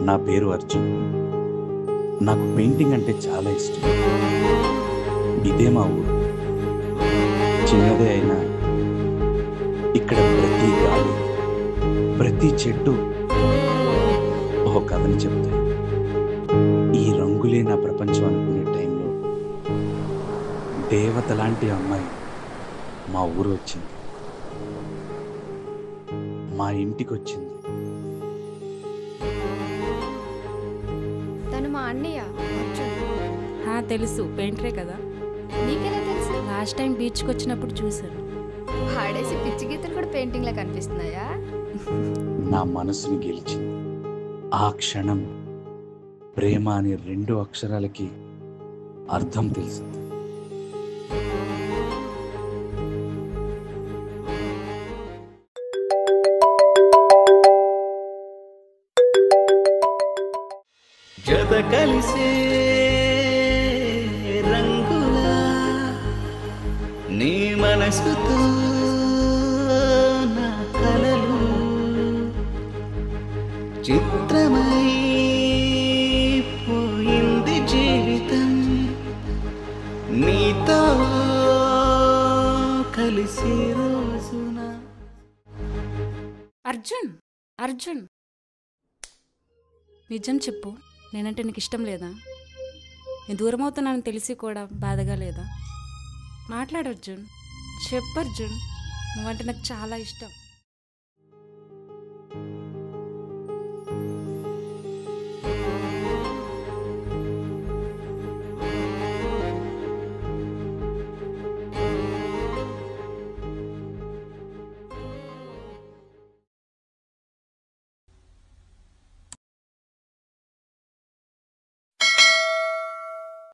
నా పేరు అర్జున్. నాకు పెయింటింగ్ అంటే చాలా ఇష్టం. ఇదే మా ఊరు. చిన్నదే అయినా ఇక్కడ ప్రతి గాలి, ప్రతి చెట్టు ఒక కథని చెప్తాయి. ఈ రంగులే నా ప్రపంచం అనుకునే టైంలో దేవత లాంటి అమ్మాయి మా ఊరు వచ్చింది, మా ఇంటికి వచ్చింది. తను మా అన్నయ్య అర్జున్. తెలుసు, పెయింటరే కదా. నీకెలా తెలుసు? లాస్ట్ టైం బీచ్కి వచ్చినప్పుడు చూశాను. పాడేసి పిచ్చి గీతలు కూడా పెయింటింగ్ లా కనిపిస్తున్నాయా? నా మనసుని గెలిచింది. ఆ క్షణం ప్రేమ అనే 2 అక్షరాలకి అర్థం తెలిసింది. జత కలిసే రంగులా నీ మనసుతో నా కలలు చిత్రమై పోయింది జీవితం నీతో కలిసి రోజున. అర్జున్, అర్జున్, నిజం చెప్పు, నేనంటే నీకు ఇష్టం లేదా? నేను దూరం అవుతున్నానని తెలిసి కూడా బాధగా లేదా? మాట్లాడు అర్జున్, చెప్పు అర్జున్, నువ్వంటే నాకు చాలా ఇష్టం.